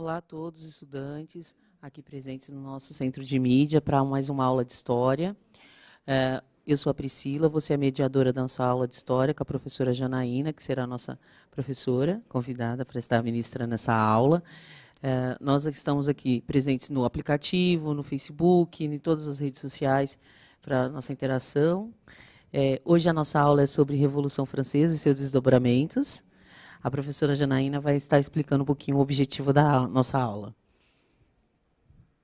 Olá a todos os estudantes aqui presentes no nosso centro de mídia para mais uma aula de História. Eu sou a Priscila, vou ser a mediadora da nossa aula de História com a professora Janaína, que será a nossa professora convidada para estar ministrando essa aula. Nós estamos aqui presentes no aplicativo, no Facebook, em todas as redes sociais para a nossa interação. Hoje a nossa aula é sobre Revolução Francesa e seus desdobramentos. A professora Janaína vai estar explicando um pouquinho o objetivo da nossa aula.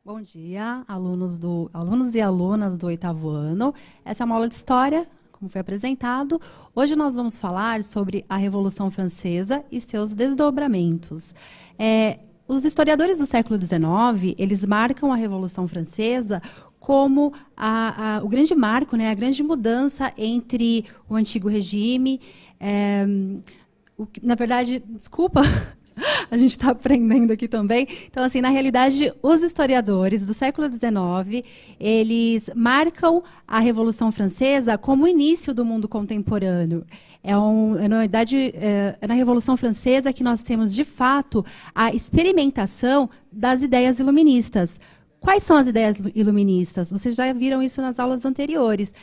Bom dia, alunos e alunas do 8º ano. Essa é uma aula de História, como foi apresentado. Hoje nós vamos falar sobre a Revolução Francesa e seus desdobramentos. Os historiadores do século XIX, eles marcam a Revolução Francesa como o grande marco, né, a grande mudança entre o antigo regime. Na verdade, desculpa, a gente está aprendendo aqui também. Então, assim, na realidade, os historiadores do século XIX, eles marcam a Revolução Francesa como o início do mundo contemporâneo. Na verdade, é na Revolução Francesa que nós temos, de fato, a experimentação das ideias iluministas. Quais são as ideias iluministas? Vocês já viram isso nas aulas anteriores.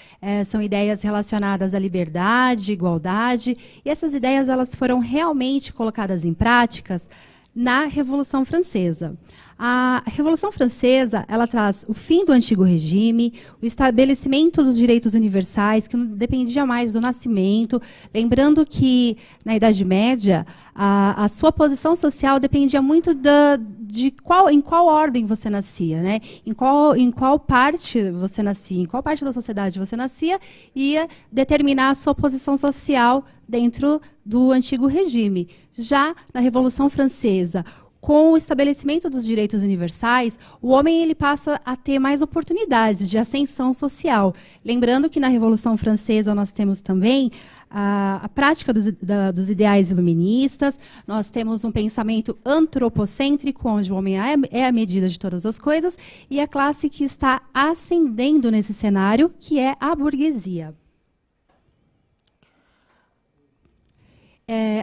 São ideias relacionadas à liberdade, igualdade, e essas ideias elas foram realmente colocadas em práticas na Revolução Francesa. A Revolução Francesa ela traz o fim do antigo regime, o estabelecimento dos direitos universais, que não dependia mais do nascimento. Lembrando que, na Idade Média, a sua posição social dependia muito em qual ordem você nascia, né? Em qual parte você nascia, em qual parte da sociedade você nascia, ia determinar a sua posição social dentro do antigo regime. Já na Revolução Francesa, com o estabelecimento dos direitos universais, o homem ele passa a ter mais oportunidades de ascensão social. Lembrando que na Revolução Francesa nós temos também a prática dos ideais iluministas, nós temos um pensamento antropocêntrico, onde o homem é a medida de todas as coisas, e a classe que está ascendendo nesse cenário, que é a burguesia.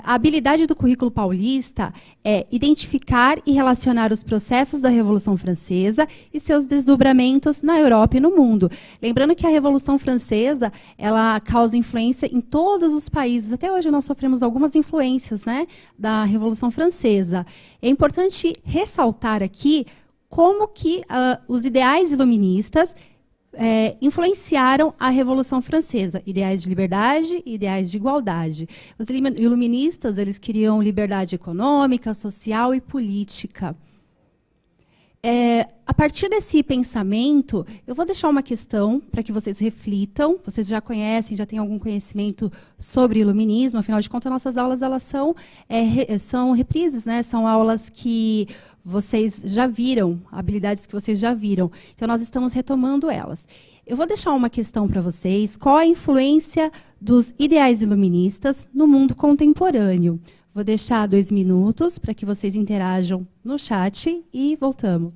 A habilidade do currículo paulista é identificar e relacionar os processos da Revolução Francesa e seus desdobramentos na Europa e no mundo. Lembrando que a Revolução Francesa ela causa influência em todos os países. Até hoje nós sofremos algumas influências, né, da Revolução Francesa. É importante ressaltar aqui como que os ideais iluministas influenciaram a Revolução Francesa, ideais de liberdade e ideais de igualdade. Os iluministas eles queriam liberdade econômica, social e política. A partir desse pensamento, eu vou deixar uma questão para que vocês reflitam. Vocês já conhecem, já têm algum conhecimento sobre iluminismo. Afinal de contas, nossas aulas elas são reprises, né? São aulas que vocês já viram, habilidades que vocês já viram. Então, nós estamos retomando elas. Eu vou deixar uma questão para vocês. Qual a influência dos ideais iluministas no mundo contemporâneo? Vou deixar 2 minutos para que vocês interajam no chat e voltamos.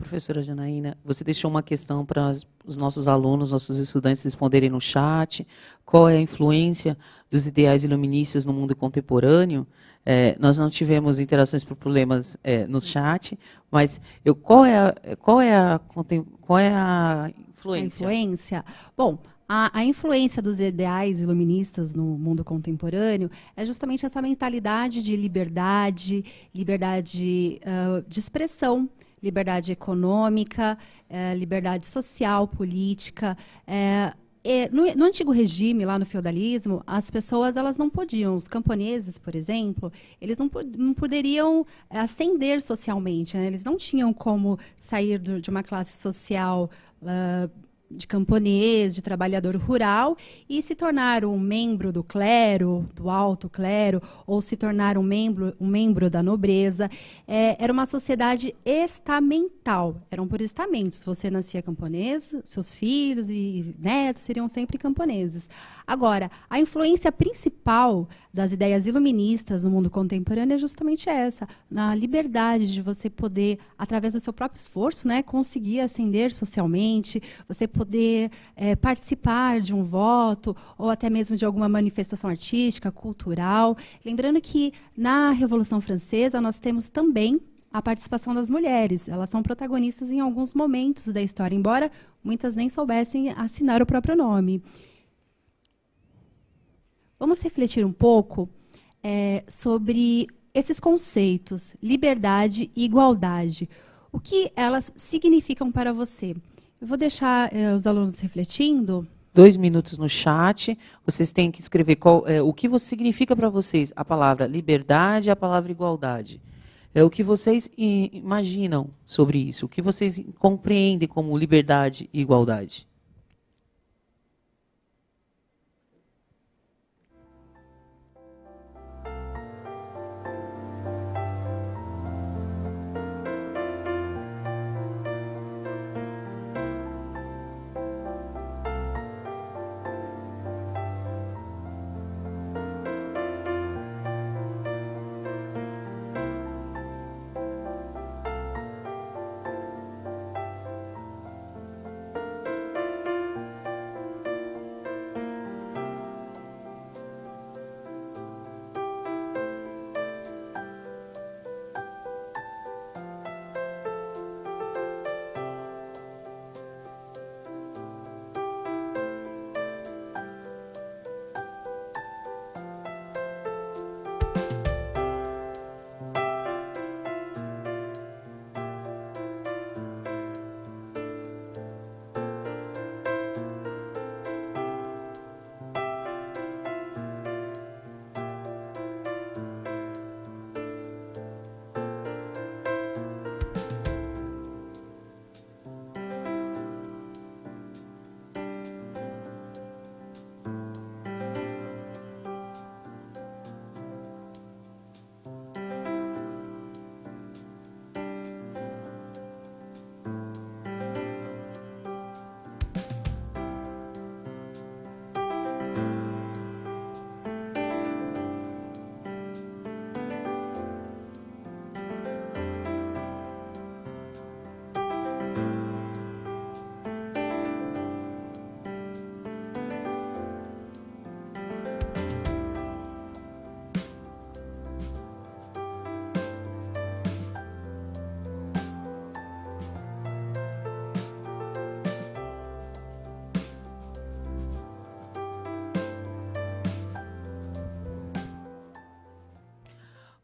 professora Janaína, você deixou uma questão para os nossos alunos, nossos estudantes responderem no chat. Qual é a influência dos ideais iluministas no mundo contemporâneo? Nós não tivemos interações por problemas no chat, mas qual é a influência? A influência? Bom, a influência dos ideais iluministas no mundo contemporâneo é justamente essa mentalidade de liberdade, liberdade de expressão, liberdade econômica, liberdade social, política. No antigo regime, lá no feudalismo, as pessoas elas não podiam, os camponeses, por exemplo, eles não poderiam ascender socialmente, né? Eles não tinham como sair de uma classe social de camponês, de trabalhador rural, e se tornar um membro do clero, do alto clero, ou se tornar um membro da nobreza. Era uma sociedade estamental, eram por estamentos. Você nascia camponês, seus filhos e netos seriam sempre camponeses. Agora, a influência principal das ideias iluministas no mundo contemporâneo é justamente essa, na liberdade de você poder, através do seu próprio esforço, né, conseguir ascender socialmente, você poder participar de um voto ou até mesmo de alguma manifestação artística, cultural. Lembrando que na Revolução Francesa nós temos também a participação das mulheres. Elas são protagonistas em alguns momentos da história, embora muitas nem soubessem assinar o próprio nome. Vamos refletir um pouco sobre esses conceitos, liberdade e igualdade. O que elas significam para você? Eu vou deixar os alunos refletindo. 2 minutos no chat. Vocês têm que escrever o que significa para vocês a palavra liberdade e a palavra igualdade. O que vocês imaginam sobre isso? O que vocês compreendem como liberdade e igualdade?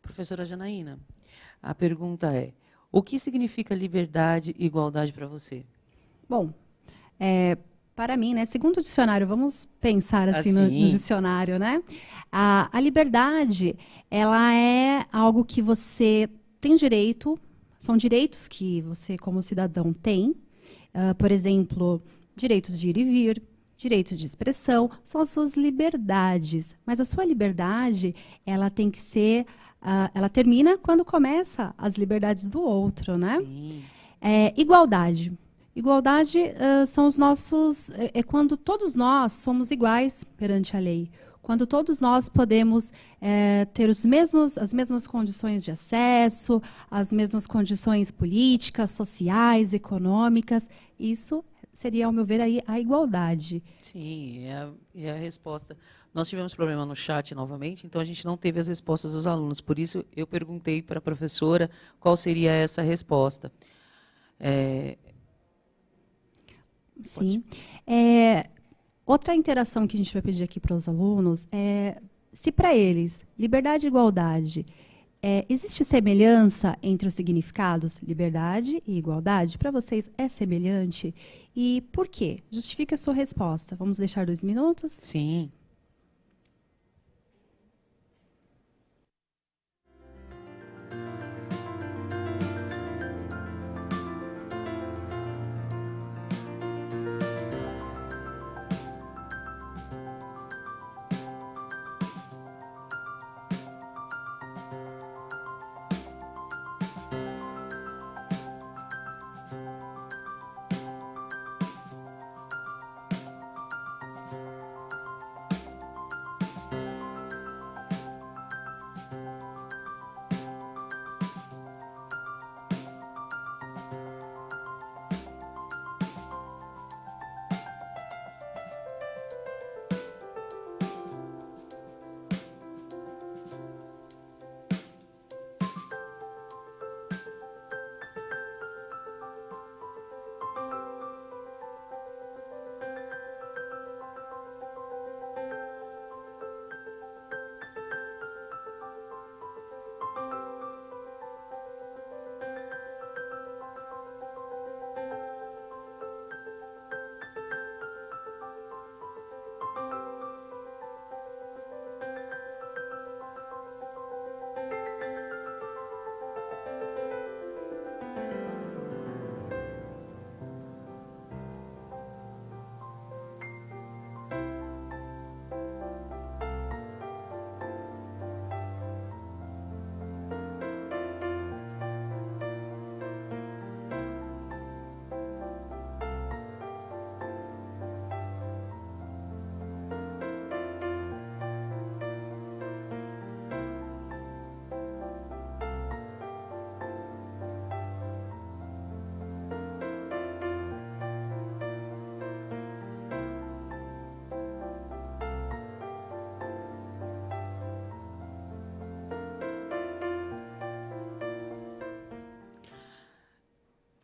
Professora Janaína, a pergunta é: o que significa liberdade e igualdade para você? Bom, para mim, né, segundo o dicionário, vamos pensar assim no dicionário, né? A liberdade, ela é algo que você tem direito, são direitos que você, como cidadão, tem. Por exemplo, direitos de ir e vir, direitos de expressão, são as suas liberdades. Mas a sua liberdade, ela tem que ser... ela termina quando começa as liberdades do outro, né? Sim. Igualdade. Igualdade são os nossos... É quando todos nós somos iguais perante a lei. quando todos nós podemos ter as mesmas condições de acesso, as mesmas condições políticas, sociais, econômicas. Isso seria, ao meu ver, aí, a igualdade. Sim, é a resposta. Nós tivemos problema no chat novamente, então a gente não teve as respostas dos alunos. Por isso, eu perguntei para a professora qual seria essa resposta. Sim. Outra interação que a gente vai pedir aqui para os alunos é se para eles liberdade e igualdade, existe semelhança entre os significados liberdade e igualdade? Para vocês é semelhante? E por quê? Justifique a sua resposta. Vamos deixar 2 minutos? Sim.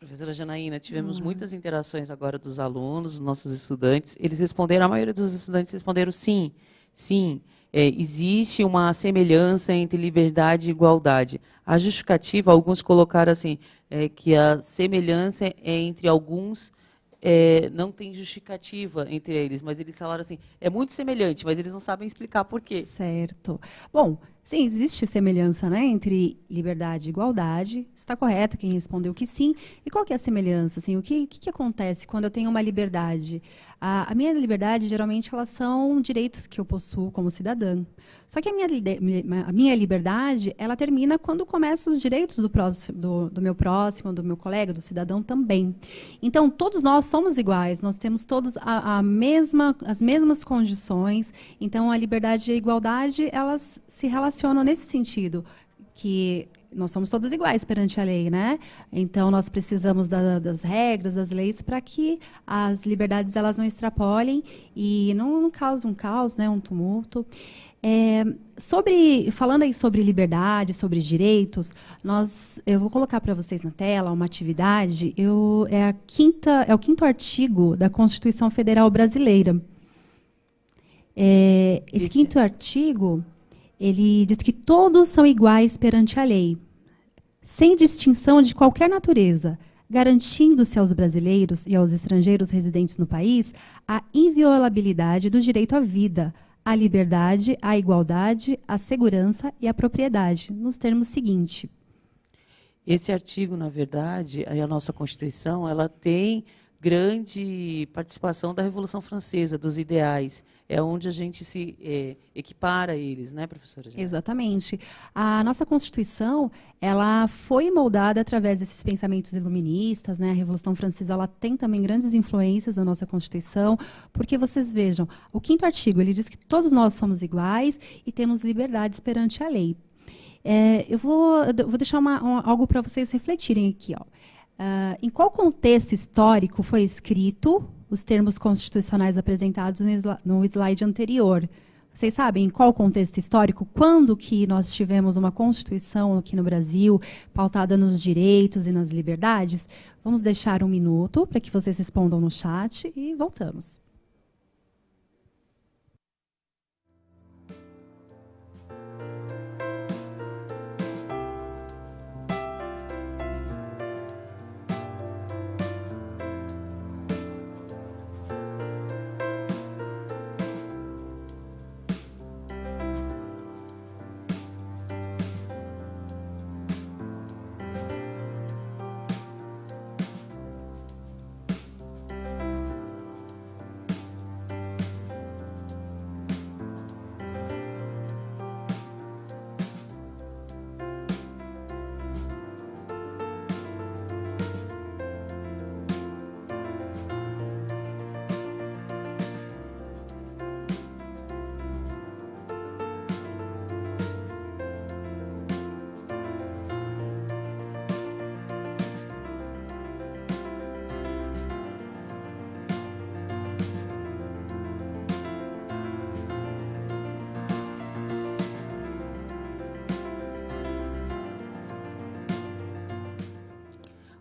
Professora Janaína, tivemos muitas interações agora dos alunos, nossos estudantes. Eles responderam, a maioria dos estudantes responderam sim, sim. Existe uma semelhança entre liberdade e igualdade. A justificativa, alguns colocaram assim, que a semelhança é entre alguns, não tem justificativa entre eles, mas eles falaram assim, é muito semelhante, mas eles não sabem explicar por quê. Certo. Bom, sim, existe semelhança, né, entre liberdade e igualdade. Está correto quem respondeu que sim. E qual que é a semelhança? Assim, o que acontece quando eu tenho uma liberdade? A minha liberdade, geralmente, elas são direitos que eu possuo como cidadã. Só que a minha liberdade, ela termina quando começam os direitos do meu próximo, do meu colega, do cidadão também. Então, todos nós somos iguais, nós temos todos as mesmas condições. Então, a liberdade e a igualdade, elas se relacionam nesse sentido, que nós somos todos iguais perante a lei, né? Então, nós precisamos das regras, das leis, para que as liberdades elas não extrapolem e não causem um caos, né, um tumulto. Falando aí sobre liberdade, sobre direitos, eu vou colocar para vocês na tela uma atividade. É o quinto artigo da Constituição Federal Brasileira. Esse quinto artigo, ele diz que todos são iguais perante a lei, sem distinção de qualquer natureza, garantindo-se aos brasileiros e aos estrangeiros residentes no país a inviolabilidade do direito à vida, à liberdade, à igualdade, à segurança e à propriedade, nos termos seguintes. Esse artigo, na verdade, a nossa Constituição, ela tem grande participação da Revolução Francesa, dos ideais. é onde a gente se equipara a eles, né, professora? Exatamente. A nossa Constituição, ela foi moldada através desses pensamentos iluministas, né? A Revolução Francesa, ela tem também grandes influências na nossa Constituição, porque vocês vejam, o 5º artigo, ele diz que todos nós somos iguais e temos liberdades perante a lei. Eu vou deixar algo para vocês refletirem aqui, ó. Em qual contexto histórico foi escrito os termos constitucionais apresentados no slide anterior? Vocês sabem em qual contexto histórico? Quando que nós tivemos uma Constituição aqui no Brasil pautada nos direitos e nas liberdades? Vamos deixar 1 minuto para que vocês respondam no chat e voltamos.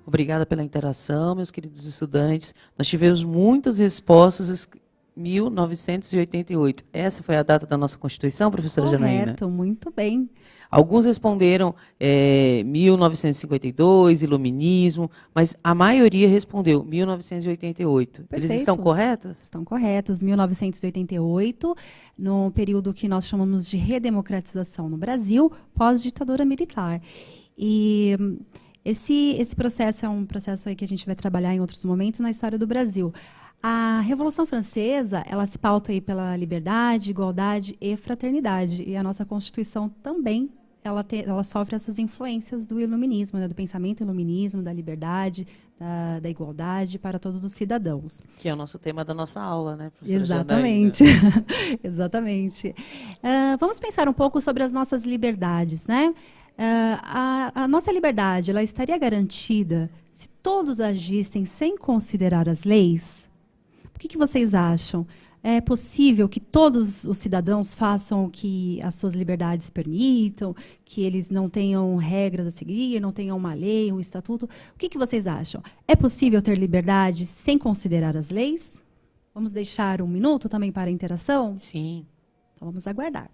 Obrigada pela interação, meus queridos estudantes. Nós tivemos muitas respostas. 1988. Essa foi a data da nossa Constituição, professora Janaína? Correto, muito bem. Alguns responderam 1952, iluminismo, mas a maioria respondeu 1988. Perfeito. Eles estão corretos? Estão corretos. 1988, no período que nós chamamos de redemocratização no Brasil, pós-ditadura militar. E esse processo é um processo aí que a gente vai trabalhar em outros momentos na história do Brasil. A Revolução Francesa, ela se pauta aí pela liberdade, igualdade e fraternidade. E a nossa Constituição também, ela sofre essas influências do iluminismo, né, do pensamento iluminismo, da liberdade, da igualdade para todos os cidadãos. Que é o nosso tema da nossa aula, né, professora Exatamente. Exatamente. Vamos pensar um pouco sobre as nossas liberdades, né? A nossa liberdade, ela estaria garantida se todos agissem sem considerar as leis? O que vocês acham? É possível que todos os cidadãos façam o que as suas liberdades permitam, que eles não tenham regras a seguir, não tenham uma lei, um estatuto? O que vocês acham? É possível ter liberdade sem considerar as leis? Vamos deixar 1 minuto também para a interação? Sim. Então vamos aguardar.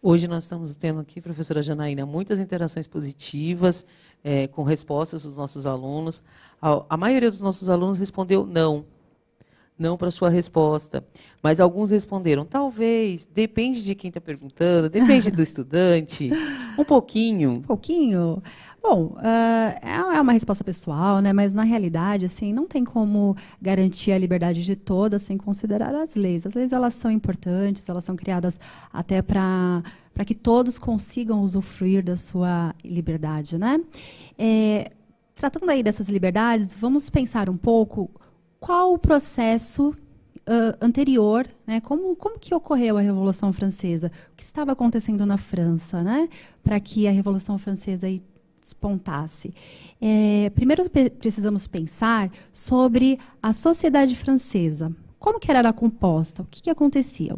Hoje nós estamos tendo aqui, professora Janaína, muitas interações positivas, com respostas dos nossos alunos. A maioria dos nossos alunos respondeu não. Não para a sua resposta. Mas alguns responderam, talvez, depende de quem está perguntando, depende do estudante, um pouquinho. Um pouquinho? Bom, é uma resposta pessoal, né? Mas, na realidade, assim, não tem como garantir a liberdade de todas sem considerar as leis. As leis, elas são importantes, elas são criadas até para que todos consigam usufruir da sua liberdade, né? tratando aí dessas liberdades, vamos pensar um pouco qual o processo anterior, né? Como que ocorreu a Revolução Francesa? O que estava acontecendo na França, né? Para que a Revolução Francesa aí despontasse. Primeiro precisamos pensar sobre a sociedade francesa. Como que ela era composta? O que acontecia?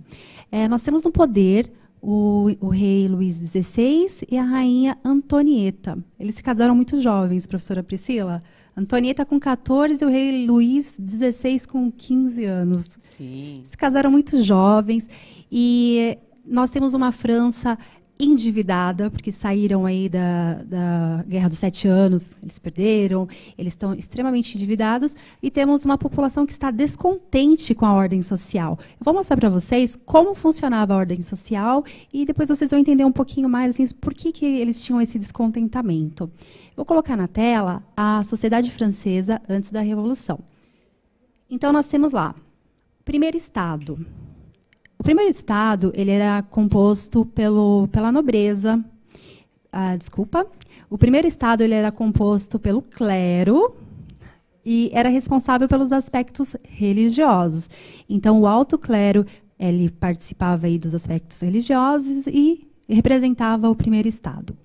Nós temos no poder o rei Luís XVI e a rainha Antonieta. Eles se casaram muito jovens, professora Priscila. Antonieta com 14 e o rei Luís XVI com 15 anos. Sim. Se casaram muito jovens e nós temos uma França endividada, porque saíram aí da Guerra dos 7 Anos, eles perderam, eles estão extremamente endividados, e temos uma população que está descontente com a ordem social. Eu vou mostrar para vocês como funcionava a ordem social, e depois vocês vão entender um pouquinho mais assim, por que eles tinham esse descontentamento. Vou colocar na tela a sociedade francesa antes da Revolução. Então, nós temos lá, primeiro Estado. O primeiro Estado ele era composto pela nobreza. O primeiro Estado ele era composto pelo clero e era responsável pelos aspectos religiosos. Então, o alto clero ele participava aí dos aspectos religiosos e representava o primeiro Estado.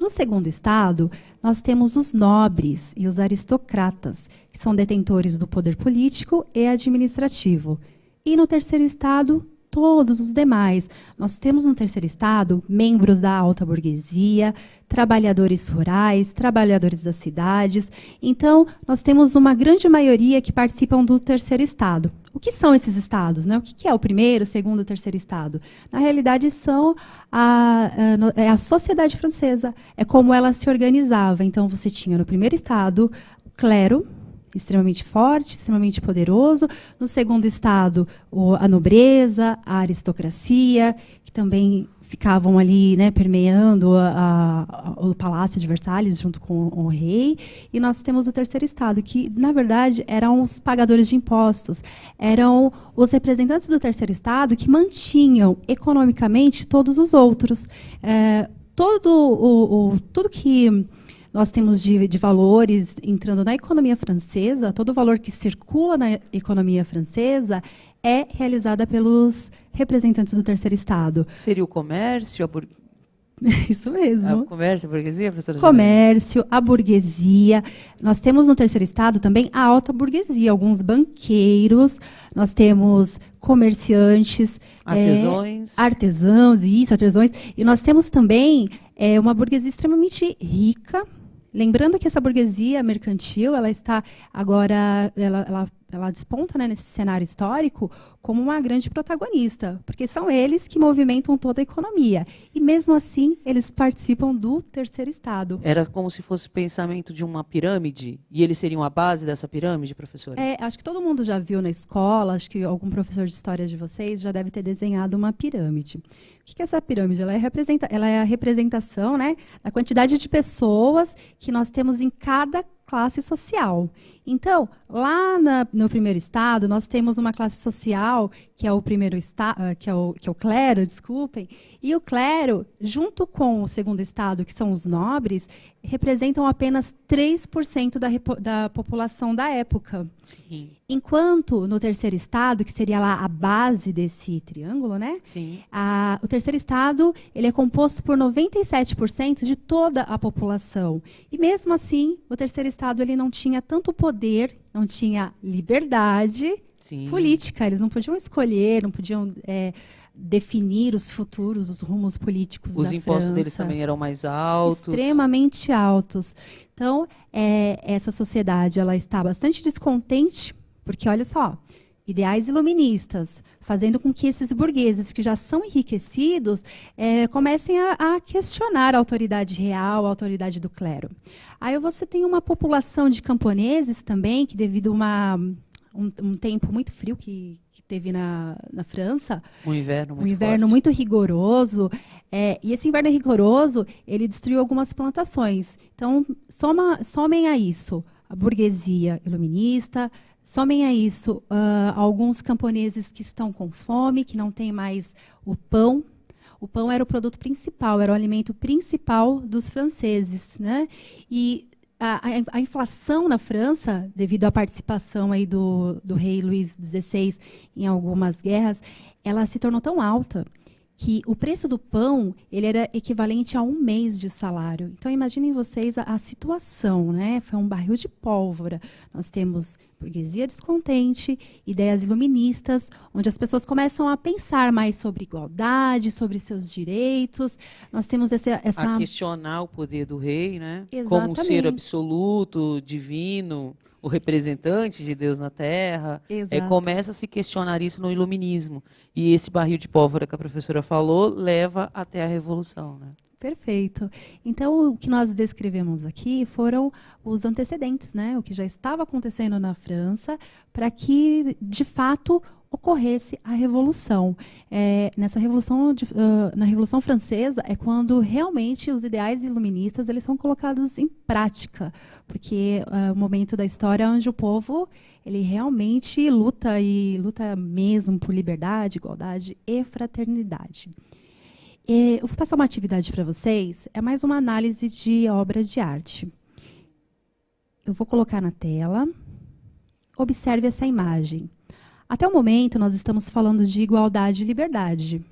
No segundo Estado, nós temos os nobres e os aristocratas, que são detentores do poder político e administrativo. E no terceiro Estado, todos os demais. Nós temos no terceiro Estado membros da alta burguesia, trabalhadores rurais, trabalhadores das cidades. Então, nós temos uma grande maioria que participam do terceiro Estado. O que são esses estados, né? O que é o primeiro, segundo e terceiro Estado? Na realidade, são a sociedade francesa. É como ela se organizava. Então, você tinha no primeiro Estado o clero, extremamente forte, extremamente poderoso. No segundo Estado, a nobreza, a aristocracia, que também ficavam ali, né, permeando o Palácio de Versalhes junto com o rei. E nós temos o terceiro Estado, que, na verdade, eram os pagadores de impostos. Eram os representantes do terceiro Estado que mantinham economicamente todos os outros. Tudo que nós temos de valores entrando na economia francesa, todo o valor que circula na economia francesa é realizada pelos representantes do terceiro Estado. Seria o comércio, Isso mesmo. O comércio, a burguesia, professora? Comércio, a burguesia. Nós temos no terceiro Estado também a alta burguesia, alguns banqueiros, nós temos comerciantes, artesãos, e nós temos também uma burguesia extremamente rica. Lembrando que essa burguesia mercantil, ela está agora, ela desponta, né, nesse cenário histórico como uma grande protagonista, porque são eles que movimentam toda a economia. E, mesmo assim, eles participam do terceiro Estado. Era como se fosse o pensamento de uma pirâmide, e eles seriam a base dessa pirâmide, professora? Acho que todo mundo já viu na escola, acho que algum professor de história de vocês já deve ter desenhado uma pirâmide. O que é essa pirâmide? Ela é a representação, né, da quantidade de pessoas que nós temos em cada classe social. Então, lá no primeiro Estado, nós temos uma classe social que é o primeiro Estado, que é o clero, desculpem, e o clero, junto com o segundo Estado, que são os nobres, representam apenas 3% da população da época. Sim. Enquanto no terceiro Estado, que seria lá a base desse triângulo, né? Sim. O terceiro Estado ele é composto por 97% de toda a população. E, mesmo assim, o terceiro Estado ele não tinha tanto poder, não tinha liberdade política. Eles não podiam escolher, não podiam definir os futuros, os rumos políticos da França. Os impostos deles também eram mais altos. Extremamente altos. Então, essa sociedade ela está bastante descontente, porque, olha só, ideais iluministas, fazendo com que esses burgueses que já são enriquecidos comecem a questionar a autoridade real, a autoridade do clero. Aí você tem uma população de camponeses também, que devido a um tempo muito frio que teve na França, um inverno muito rigoroso, e esse inverno rigoroso ele destruiu algumas plantações. Então, somem a isso a burguesia iluminista, somem a isso alguns camponeses que estão com fome, que não têm mais o pão. O pão era o produto principal, era o alimento principal dos franceses, né? E a inflação na França, devido à participação aí do rei Luís XVI em algumas guerras, ela se tornou tão alta que o preço do pão ele era equivalente a 1 mês de salário. Então, imaginem vocês a situação, né? Foi um barril de pólvora. Nós temos burguesia descontente, ideias iluministas, onde as pessoas começam a pensar mais sobre igualdade, sobre seus direitos. Nós temos essa... A questionar o poder do rei, né? Exatamente. Como um ser absoluto, divino, o representante de Deus na Terra. Começa a se questionar isso no iluminismo. E esse barril de pólvora que a professora falou leva até a Revolução, né? Perfeito. Então, o que nós descrevemos aqui foram os antecedentes, né? O que já estava acontecendo na França, para que, de fato, ocorresse a Revolução. Nessa Revolução, na Revolução Francesa, é quando realmente os ideais iluministas eles são colocados em prática, porque é o momento da história onde o povo ele realmente luta e luta mesmo por liberdade, igualdade e fraternidade. Eu vou passar uma atividade para vocês, é mais uma análise de obra de arte. Eu vou colocar na tela. Observe essa imagem. Até o momento, nós estamos falando de igualdade e liberdade.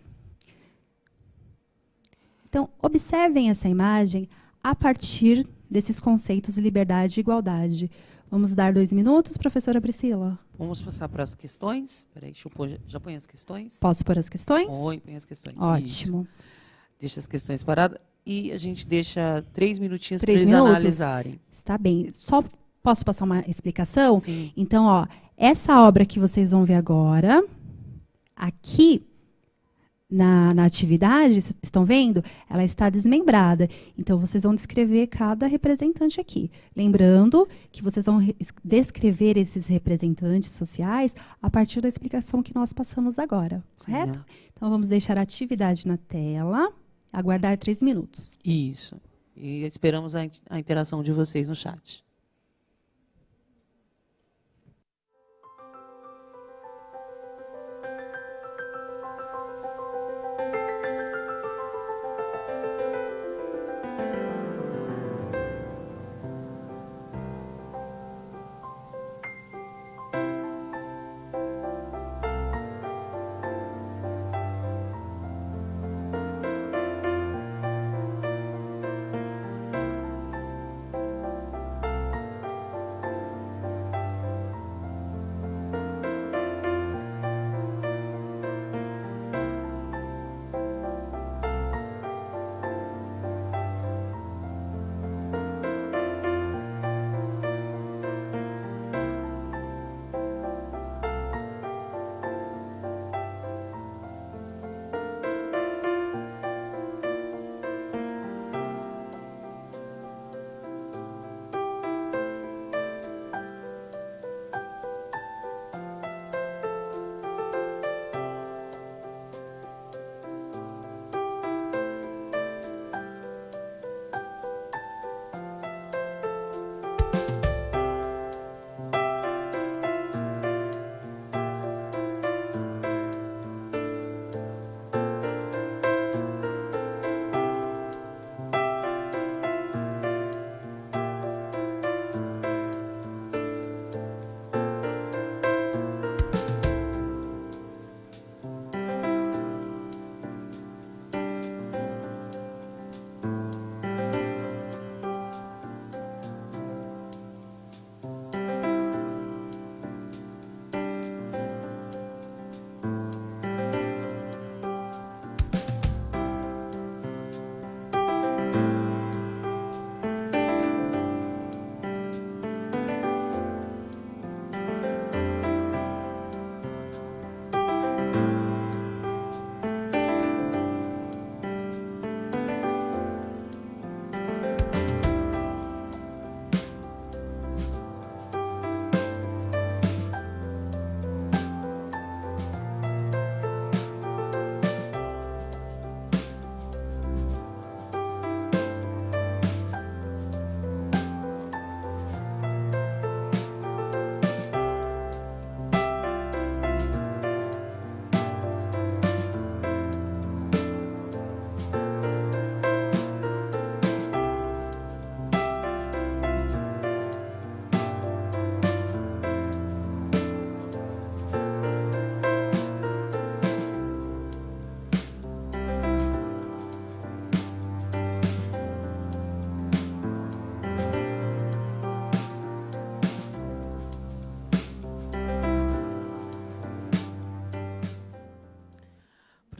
Então, observem essa imagem a partir desses conceitos de liberdade e igualdade. Vamos dar 2 minutos, professora Priscila? Vamos passar para as questões? Espera aí, deixa eu pôr, já põe as questões? Posso pôr as questões? Põe as questões. Ótimo. Isso. Deixa as questões paradas e a gente deixa 3 minutinhos para 3 eles minutos? analisarem. Está bem. Só posso passar uma explicação? Sim. Então, ó, essa obra que vocês vão ver agora, aqui na atividade, estão vendo? Ela está desmembrada. Então, vocês vão descrever cada representante aqui. Lembrando que vocês vão descrever esses representantes sociais a partir da explicação que nós passamos agora. Sim, correto? é. Então, vamos deixar a atividade na tela. Aguardar 3 minutos. Isso. E esperamos a interação de vocês no chat.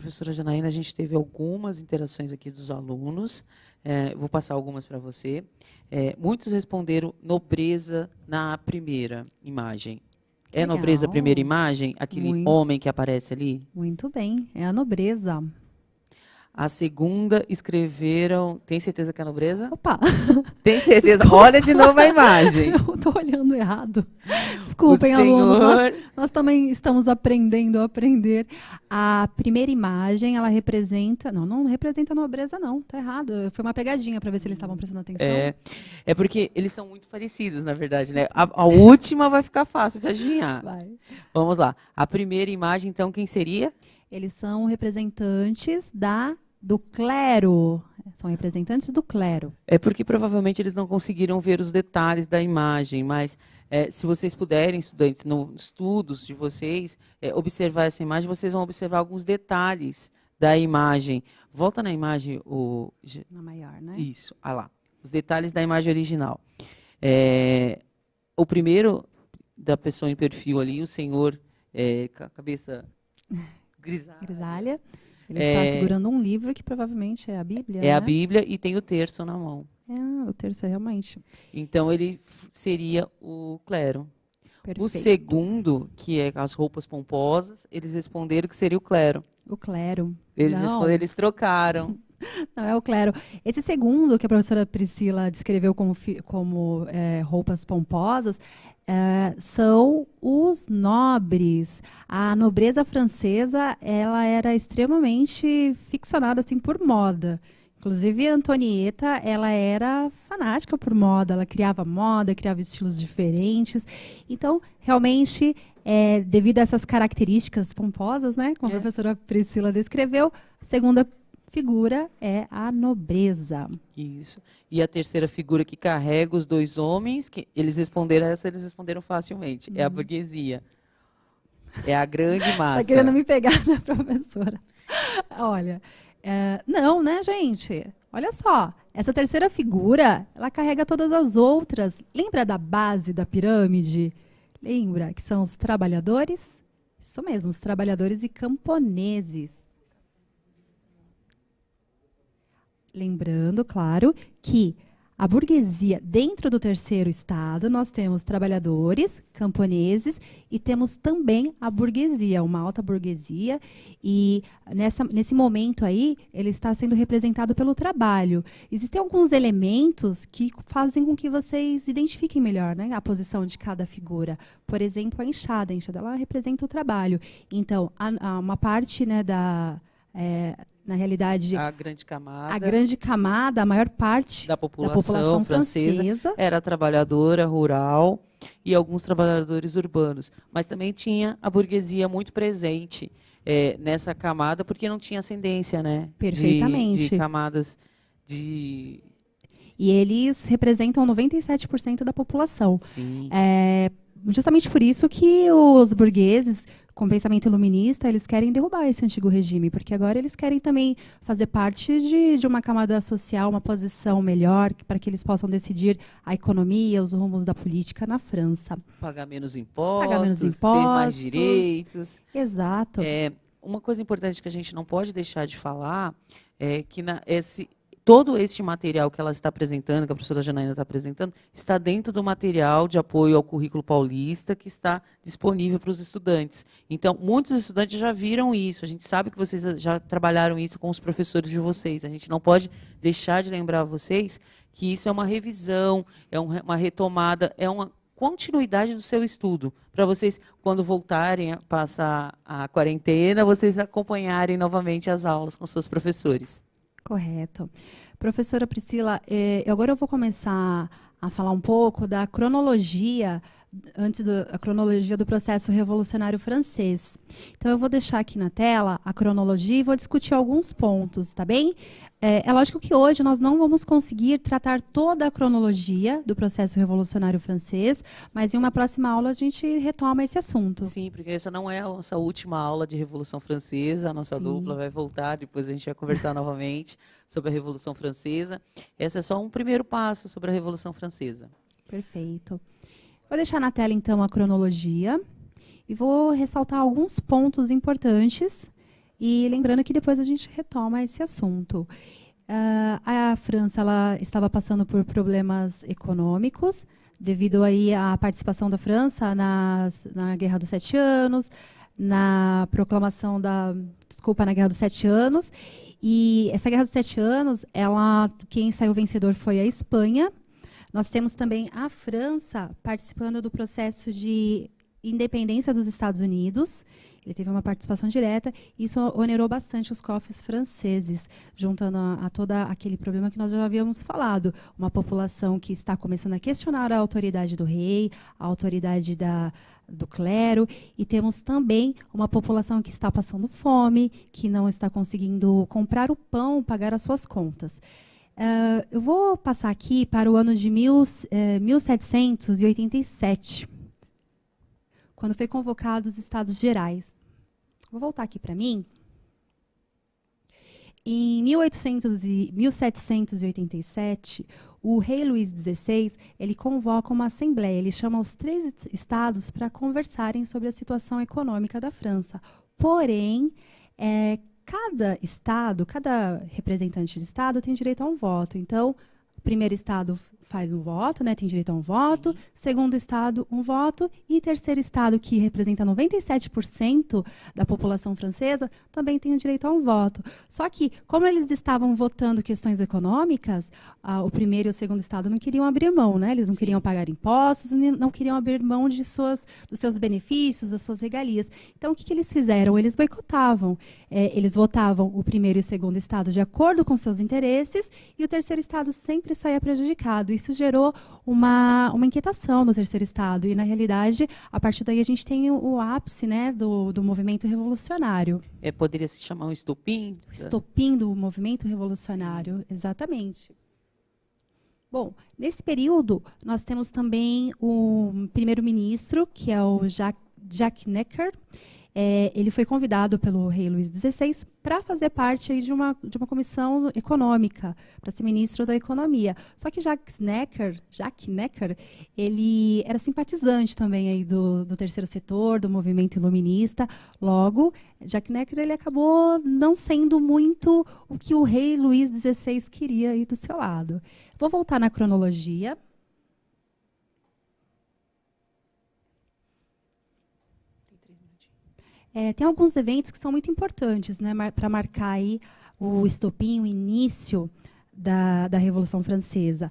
professora Janaína, a gente teve algumas interações aqui dos alunos. Vou passar algumas para você. Muitos responderam nobreza na primeira imagem. É Legal. nobreza a primeira imagem? Aquele homem que aparece ali? Muito bem, é a nobreza. A segunda escreveram... Tem certeza que é a nobreza? Opa! Tem certeza? Olha de novo a imagem. Eu estou olhando errado. Desculpem, alunos. Nós também estamos aprendendo a aprender. A primeira imagem, ela representa... Não representa a nobreza, não. Está errado. Foi uma pegadinha para ver se eles estavam prestando atenção. É porque eles são muito parecidos, na verdade, né? A última vai ficar fácil de adivinhar. Vai. Vamos lá. A primeira imagem, então, quem seria? Eles são representantes do clero. São representantes do clero. É porque provavelmente eles não conseguiram ver os detalhes da imagem, mas se vocês puderem, estudantes, nos estudos de vocês, observar essa imagem, vocês vão observar alguns detalhes da imagem. Volta na imagem. Na maior, né? Isso, olha lá. Os detalhes da imagem original. O primeiro da pessoa em perfil ali, o senhor com a cabeça grisalha. Ele está segurando um livro que provavelmente é a Bíblia. É, né? A Bíblia e tem o terço na mão. O terço é realmente. Então, ele seria o clero. Perfeito. O segundo, que é as roupas pomposas, eles responderam que seria o clero. O clero. Eles trocaram. Não é o clero. Esse segundo, que a professora Priscila descreveu como roupas pomposas, são os nobres. A nobreza francesa, ela era extremamente ficcionada assim, por moda. Inclusive, a Antonieta, ela era fanática por moda. Ela criava moda, criava estilos diferentes. Então, realmente, devido a essas características pomposas, né, como a professora Priscila descreveu, a segunda figura é a nobreza. Isso. E a terceira figura que carrega os dois homens, que eles responderam facilmente, é a burguesia. É a grande massa. Você está querendo me pegar, né, professora? Olha, não, né, gente? Olha só, essa terceira figura, ela carrega todas as outras. Lembra da base da pirâmide? Lembra que são os trabalhadores? Isso mesmo, os trabalhadores e camponeses. Lembrando, claro, que a burguesia, dentro do terceiro estado, nós temos trabalhadores, camponeses e temos também a burguesia, uma alta burguesia. E nesse momento aí, ele está sendo representado pelo trabalho. Existem alguns elementos que fazem com que vocês identifiquem melhor, né, a posição de cada figura. Por exemplo, a enxada ela representa o trabalho. Então, uma parte, né, na realidade, a grande camada, a maior parte da população francesa era trabalhadora rural e alguns trabalhadores urbanos. Mas também tinha a burguesia muito presente nessa camada, porque não tinha ascendência, né? Perfeitamente. De camadas de... E eles representam 97% da população. Sim. Justamente por isso que os burgueses, com pensamento iluminista, eles querem derrubar esse antigo regime, porque agora eles querem também fazer parte de uma camada social, uma posição melhor, para que eles possam decidir a economia, os rumos da política na França. Pagar menos impostos, ter mais direitos. Exato. Uma coisa importante que a gente não pode deixar de falar é que todo este material que ela está apresentando, que a professora Janaína está apresentando, está dentro do material de apoio ao currículo paulista que está disponível para os estudantes. Então, muitos estudantes já viram isso, a gente sabe que vocês já trabalharam isso com os professores de vocês, a gente não pode deixar de lembrar a vocês que isso é uma revisão, é uma retomada, é uma continuidade do seu estudo, para vocês, quando voltarem a passar a quarentena, vocês acompanharem novamente as aulas com seus professores. Correto. Professora Priscila, agora eu vou começar a falar um pouco da cronologia, a cronologia do processo revolucionário francês. Então, eu vou deixar aqui na tela a cronologia e vou discutir alguns pontos, tá bem? É lógico que hoje nós não vamos conseguir tratar toda a cronologia do processo revolucionário francês, mas em uma próxima aula a gente retoma esse assunto. Sim, porque essa não é a nossa última aula de Revolução Francesa, a nossa dupla vai voltar, depois a gente vai conversar novamente sobre a Revolução Francesa. Esse é só um primeiro passo sobre a Revolução Francesa. Perfeito. Vou deixar na tela, então, a cronologia e vou ressaltar alguns pontos importantes E lembrando que depois a gente retoma esse assunto. A França ela estava passando por problemas econômicos, devido aí à participação da França na Guerra dos Sete Anos, na proclamação na Guerra dos Sete Anos. E essa Guerra dos Sete Anos, quem saiu vencedor foi a Espanha. Nós temos também a França participando do processo de independência dos Estados Unidos. Ele teve uma participação direta, e isso onerou bastante os cofres franceses, juntando a todo aquele problema que nós já havíamos falado. Uma população que está começando a questionar a autoridade do rei, a autoridade do clero, e temos também uma população que está passando fome, que não está conseguindo comprar o pão, pagar as suas contas. Eu vou passar aqui para o ano de 1787, quando foi convocado os Estados Gerais. Vou voltar aqui para mim. Em 1787, o rei Luís XVI ele convoca uma assembleia. Ele chama os 3 estados para conversarem sobre a situação econômica da França. Porém, cada estado, cada representante de estado tem direito a um voto. Então, o primeiro estado faz um voto, né, tem direito a um voto, sim. Segundo estado, um voto, e terceiro estado, que representa 97% da população francesa, também tem o direito a um voto. Só que, como eles estavam votando questões econômicas, o primeiro e o segundo estado não queriam abrir mão, né? Eles não queriam pagar impostos, não queriam abrir mão dos seus benefícios, das suas regalias. Então, o que eles fizeram? Eles boicotavam. Eles votavam o primeiro e o segundo estado de acordo com seus interesses, e o terceiro estado sempre saía prejudicado. Isso gerou uma inquietação no terceiro estado. E, na realidade, a partir daí a gente tem o ápice, né, do movimento revolucionário. Poderia se chamar um estopim? O estopim do movimento revolucionário, exatamente. Bom, nesse período, nós temos também o primeiro-ministro, que é o Jacques Necker. Ele foi convidado pelo rei Luís XVI para fazer parte aí de uma comissão econômica, para ser ministro da Economia. Só que Jacques Necker, ele era simpatizante também aí do terceiro setor, do movimento iluminista. Logo, Jacques Necker ele acabou não sendo muito o que o rei Luís XVI queria aí do seu lado. Vou voltar na cronologia. Tem alguns eventos que são muito importantes, né, para marcar aí o estopim, o início da Revolução Francesa.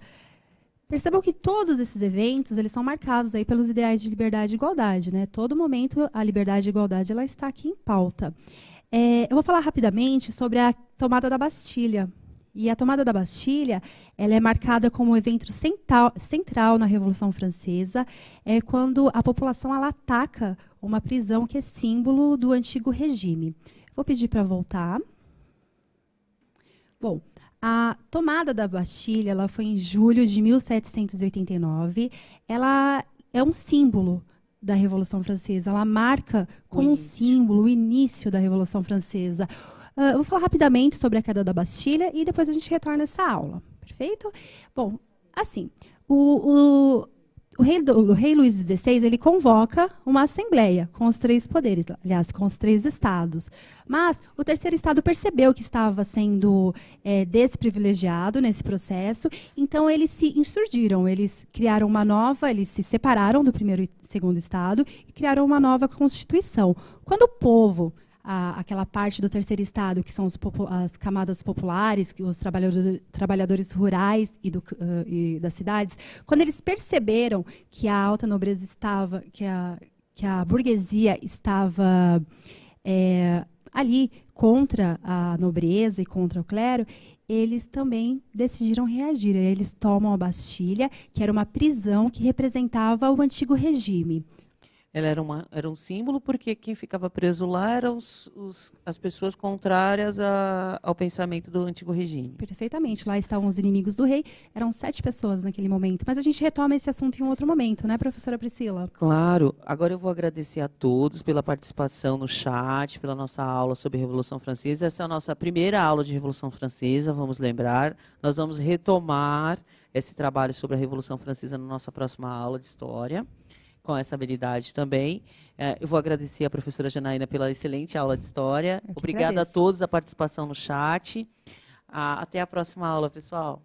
Percebam que todos esses eventos eles são marcados aí pelos ideais de liberdade e igualdade. Né? Todo momento, a liberdade e a igualdade ela está aqui em pauta. Eu vou falar rapidamente sobre a tomada da Bastilha. E a tomada da Bastilha ela é marcada como um evento central na Revolução Francesa, quando a população ela ataca uma prisão que é símbolo do antigo regime. Vou pedir para voltar. Bom, a tomada da Bastilha ela foi em julho de 1789. Ela é um símbolo da Revolução Francesa. Ela marca como um símbolo o início da Revolução Francesa. Eu vou falar rapidamente sobre a queda da Bastilha e depois a gente retorna essa aula. Perfeito? Bom, assim, o rei Luís XVI ele convoca uma assembleia com os 3 poderes, aliás, com os 3 estados. Mas o terceiro estado percebeu que estava sendo desprivilegiado nesse processo, então eles se insurgiram, eles criaram eles se separaram do primeiro e segundo estado e criaram uma nova constituição. Quando o povo aquela parte do terceiro estado, que são as camadas populares, os trabalhadores rurais e das cidades, quando eles perceberam que a alta nobreza estava, que a burguesia estava ali contra a nobreza e contra o clero, eles também decidiram reagir. Eles tomam a Bastilha, que era uma prisão que representava o antigo regime. Ela era um símbolo porque quem ficava preso lá eram as pessoas contrárias ao pensamento do antigo regime. Perfeitamente. Isso. Lá estavam os inimigos do rei. Eram 7 pessoas naquele momento. Mas a gente retoma esse assunto em um outro momento, né, professora Priscila? Claro. Agora eu vou agradecer a todos pela participação no chat, pela nossa aula sobre a Revolução Francesa. Essa é a nossa primeira aula de Revolução Francesa, vamos lembrar. Nós vamos retomar esse trabalho sobre a Revolução Francesa na nossa próxima aula de História. com essa habilidade também. Eu vou agradecer a professora Janaína pela excelente aula de História. Obrigada a todos a participação no chat. Até a próxima aula, pessoal.